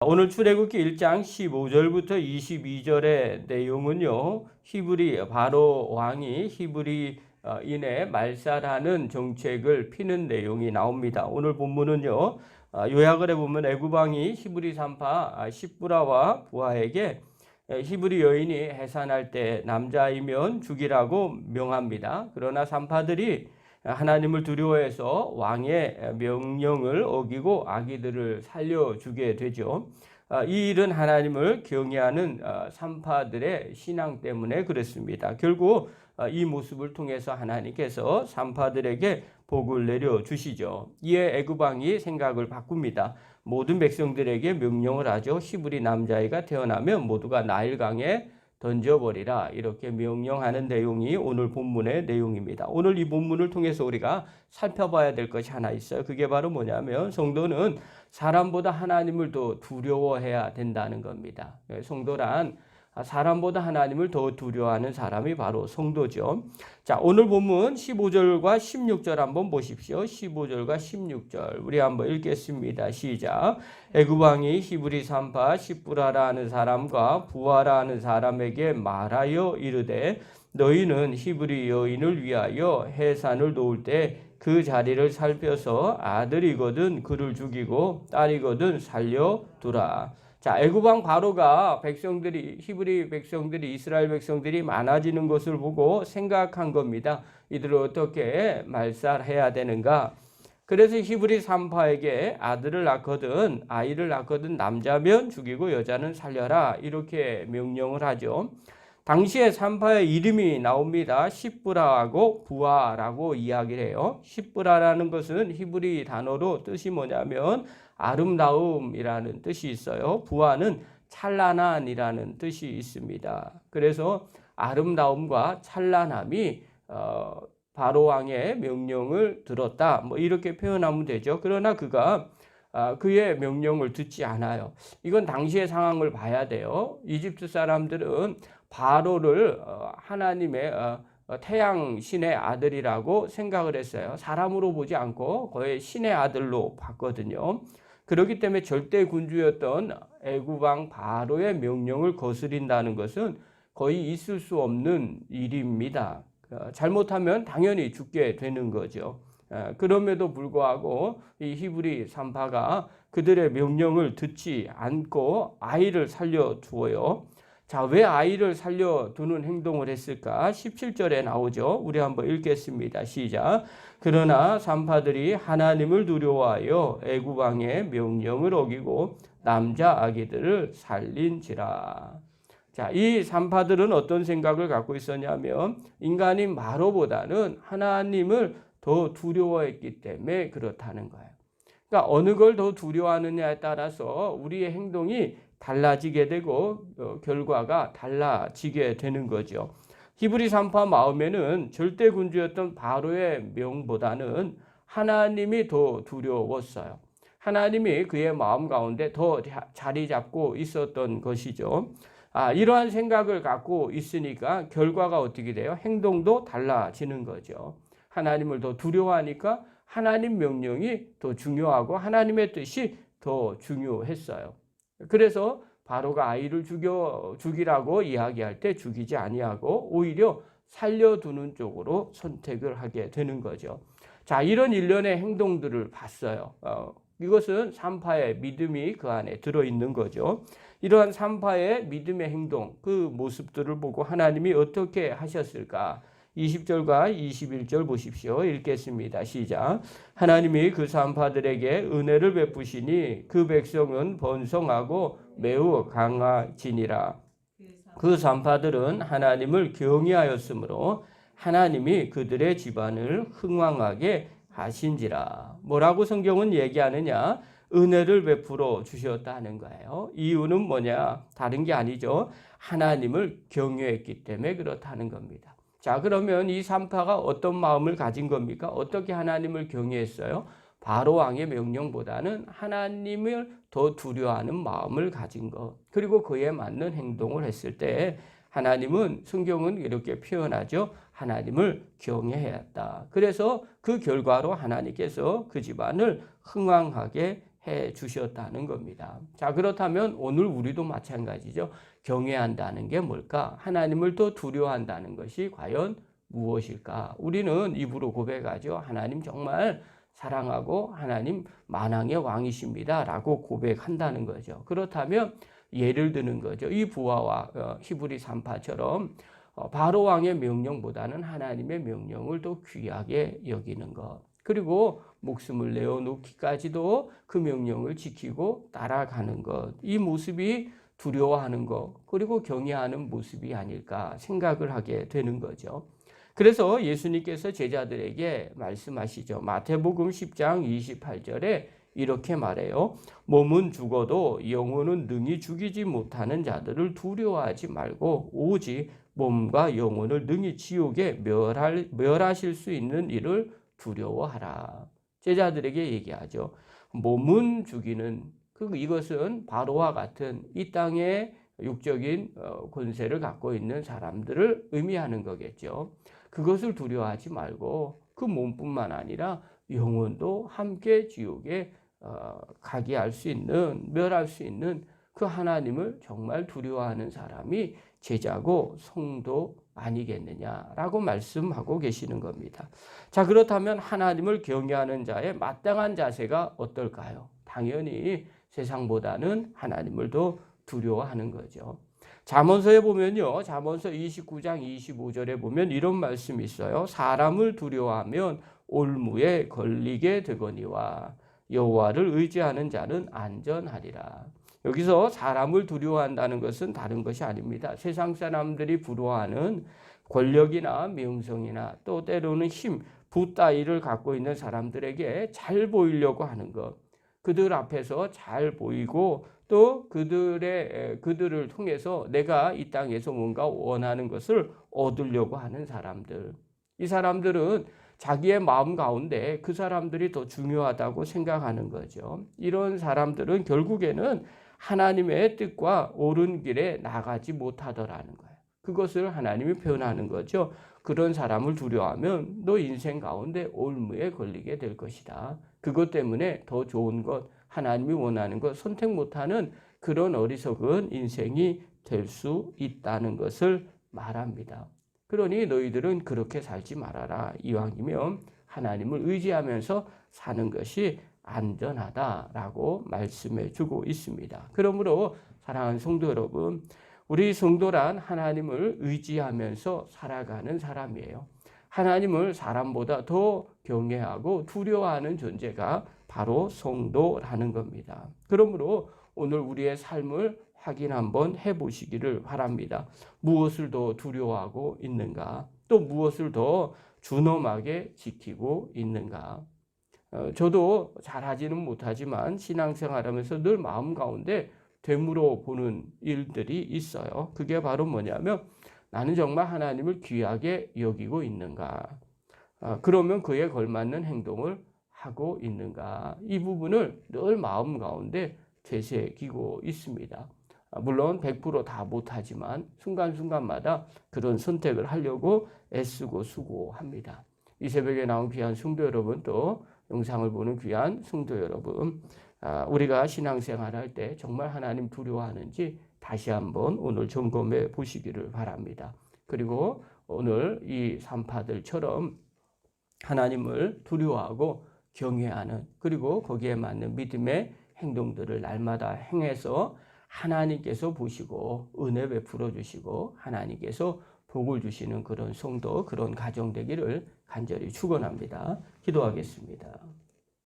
오늘 출애굽기 1장 15절부터 22절의 내용은요, 히브리 바로 왕이 히브리인의 말살하는 정책을 피는 내용이 나옵니다. 오늘 본문은요, 요약을 해보면 애굽 왕이 히브리 산파 십부라와 부하에게 히브리 여인이 해산할 때 남자이면 죽이라고 명합니다. 그러나 산파들이 하나님을 두려워해서 왕의 명령을 어기고 아기들을 살려주게 되죠. 이 일은 하나님을 경외하는 산파들의 신앙 때문에 그렇습니다. 결국 이 모습을 통해서 하나님께서 산파들에게 복을 내려주시죠. 이에 애굽 왕이 생각을 바꿉니다. 모든 백성들에게 명령을 하죠. 히브리 남자아이가 태어나면 모두가 나일강에 던져버리라, 이렇게 명령하는 내용이 오늘 본문의 내용입니다. 오늘 이 본문을 통해서 우리가 살펴봐야 될 것이 하나 있어요. 그게 바로 뭐냐면 성도는 사람보다 하나님을 더 두려워해야 된다는 겁니다. 성도란 사람보다 하나님을 더 두려워하는 사람이 바로 성도죠. 자, 오늘 본문 15절과 16절 한번 보십시오. 15절과 16절 우리 한번 읽겠습니다. 시작. 애굽 왕이 히브리 산파 십부라라 하는 사람과 부하라 하는 사람에게 말하여 이르되 너희는 히브리 여인을 위하여 해산을 놓을 때 그 자리를 살펴서 아들이거든 그를 죽이고 딸이거든 살려두라. 자, 애굽 왕 바로가 히브리 백성들이, 이스라엘 백성들이 많아지는 것을 보고 생각한 겁니다. 이들을 어떻게 말살해야 되는가? 그래서 히브리 산파에게 아이를 낳거든 남자면 죽이고 여자는 살려라, 이렇게 명령을 하죠. 당시에 산파의 이름이 나옵니다. 십부라하고 부하라고 이야기를 해요. 십부라라는 것은 히브리 단어로 뜻이 뭐냐면 아름다움이라는 뜻이 있어요. 부하는 찬란한이라는 뜻이 있습니다. 그래서 아름다움과 찬란함이 바로 왕의 명령을 들었다, 이렇게 표현하면 되죠. 그러나 그가 그의 명령을 듣지 않아요. 이건 당시의 상황을 봐야 돼요. 이집트 사람들은 바로를 하나님의 태양 신의 아들이라고 생각을 했어요. 사람으로 보지 않고 거의 신의 아들로 봤거든요. 그렇기 때문에 절대 군주였던 애굽 왕 바로의 명령을 거스린다는 것은 거의 있을 수 없는 일입니다. 잘못하면 당연히 죽게 되는 거죠. 그럼에도 불구하고 이 히브리 산파가 그들의 명령을 듣지 않고 아이를 살려두어요. 자, 왜 아이를 살려두는 행동을 했을까? 17절에 나오죠. 우리 한번 읽겠습니다. 시작. 그러나 산파들이 하나님을 두려워하여 애굽 왕의 명령을 어기고 남자 아기들을 살린지라. 자, 이 산파들은 어떤 생각을 갖고 있었냐면 인간인 바로보다는 하나님을 더 두려워했기 때문에 그렇다는 거예요. 그러니까 어느 걸 더 두려워하느냐에 따라서 우리의 행동이 달라지게 되고 결과가 달라지게 되는 거죠. 히브리 산파 마음에는 절대 군주였던 바로의 명보다는 하나님이 더 두려웠어요. 하나님이 그의 마음 가운데 더 자리 잡고 있었던 것이죠. 이러한 생각을 갖고 있으니까 결과가 어떻게 돼요? 행동도 달라지는 거죠. 하나님을 더 두려워하니까 하나님 명령이 더 중요하고 하나님의 뜻이 더 중요했어요. 그래서 바로가 아이를 죽이라고 이야기할 때 죽이지 아니하고 오히려 살려두는 쪽으로 선택을 하게 되는 거죠. 자, 이런 일련의 행동들을 봤어요. 이것은 산파의 믿음이 그 안에 들어있는 거죠. 이러한 산파의 믿음의 행동, 그 모습들을 보고 하나님이 어떻게 하셨을까? 20절과 21절 보십시오. 읽겠습니다. 시작. 하나님이 그 산파들에게 은혜를 베푸시니 그 백성은 번성하고 매우 강하지니라. 그 산파들은 하나님을 경외하였으므로 하나님이 그들의 집안을 흥왕하게 하신지라. 뭐라고 성경은 얘기하느냐? 은혜를 베풀어 주셨다는 거예요. 이유는 뭐냐? 다른 게 아니죠. 하나님을 경외했기 때문에 그렇다는 겁니다. 자, 그러면 이 산파가 어떤 마음을 가진 겁니까? 어떻게 하나님을 경외했어요? 바로 왕의 명령보다는 하나님을 더 두려워하는 마음을 가진 것, 그리고 그에 맞는 행동을 했을 때 하나님은, 성경은 이렇게 표현하죠. 하나님을 경외했다. 그래서 그 결과로 하나님께서 그 집안을 흥왕하게 해 주셨다는 겁니다. 자, 그렇다면 오늘 우리도 마찬가지죠. 경외한다는 게 뭘까? 하나님을 더 두려워한다는 것이 과연 무엇일까? 우리는 입으로 고백하죠. 하나님 정말 사랑하고 하나님 만왕의 왕이십니다 라고 고백한다는 거죠. 그렇다면 예를 드는 거죠. 이 부하와 히브리 3파처럼 바로 왕의 명령보다는 하나님의 명령을 더 귀하게 여기는 것. 그리고 목숨을 내어놓기까지도 그 명령을 지키고 따라가는 것. 이 모습이 두려워하는 것, 그리고 경외하는 모습이 아닐까 생각을 하게 되는 거죠. 그래서 예수님께서 제자들에게 말씀하시죠. 마태복음 10장 28절에 이렇게 말해요. 몸은 죽어도 영혼은 능히 죽이지 못하는 자들을 두려워하지 말고 오직 몸과 영혼을 능히 지옥에 멸하실 수 있는 일을 두려워하라. 제자들에게 얘기하죠. 몸은 죽이는 이것은 바로와 같은 이 땅의 육적인 권세를 갖고 있는 사람들을 의미하는 거겠죠. 그것을 두려워하지 말고 그 몸뿐만 아니라 영혼도 함께 지옥에 가게 할 수 있는, 멸할 수 있는 그 하나님을 정말 두려워하는 사람이 제자고 성도 아니겠느냐라고 말씀하고 계시는 겁니다. 자, 그렇다면 하나님을 경외하는 자의 마땅한 자세가 어떨까요? 당연히 세상보다는 하나님을 더 두려워하는 거죠. 잠언서에 보면요. 잠언서 29장 25절에 보면 이런 말씀이 있어요. 사람을 두려워하면 올무에 걸리게 되거니와 여호와를 의지하는 자는 안전하리라. 여기서 사람을 두려워한다는 것은 다른 것이 아닙니다. 세상 사람들이 부러워하는 권력이나 명성이나 또 때로는 힘, 부 따위를 갖고 있는 사람들에게 잘 보이려고 하는 것. 그들 앞에서 잘 보이고 또 그들을 통해서 내가 이 땅에서 뭔가 원하는 것을 얻으려고 하는 사람들. 이 사람들은 자기의 마음 가운데 그 사람들이 더 중요하다고 생각하는 거죠. 이런 사람들은 결국에는 하나님의 뜻과 옳은 길에 나가지 못하더라는 거예요. 그것을 하나님이 표현하는 거죠. 그런 사람을 두려워하면 너 인생 가운데 올무에 걸리게 될 것이다. 그것 때문에 더 좋은 것, 하나님이 원하는 것 선택 못하는 그런 어리석은 인생이 될 수 있다는 것을 말합니다. 그러니 너희들은 그렇게 살지 말아라. 이왕이면 하나님을 의지하면서 사는 것이 안전하다라고 말씀해 주고 있습니다. 그러므로 사랑하는 성도 여러분, 우리 성도란 하나님을 의지하면서 살아가는 사람이에요. 하나님을 사람보다 더 경외하고 두려워하는 존재가 바로 성도라는 겁니다. 그러므로 오늘 우리의 삶을 확인 한번 해보시기를 바랍니다. 무엇을 더 두려워하고 있는가? 또 무엇을 더 준엄하게 지키고 있는가? 저도 잘하지는 못하지만 신앙생활하면서 늘 마음 가운데 되물어 보는 일들이 있어요. 그게 바로 뭐냐면 나는 정말 하나님을 귀하게 여기고 있는가? 그러면 그에 걸맞는 행동을 하고 있는가? 이 부분을 늘 마음 가운데 되새기고 있습니다. 물론 100%다 못하지만 순간순간마다 그런 선택을 하려고 애쓰고 수고합니다. 이 새벽에 나온 귀한 성도 여러분, 또 영상을 보는 귀한 성도 여러분, 우리가 신앙생활 할 때 정말 하나님 두려워하는지 다시 한번 오늘 점검해 보시기를 바랍니다. 그리고 오늘 이 산파들처럼 하나님을 두려워하고 경외하는, 그리고 거기에 맞는 믿음의 행동들을 날마다 행해서 하나님께서 보시고 은혜 베풀어 주시고 하나님께서 복을 주시는 그런 성도, 그런 가정 되기를 간절히 축원합니다. 기도하겠습니다.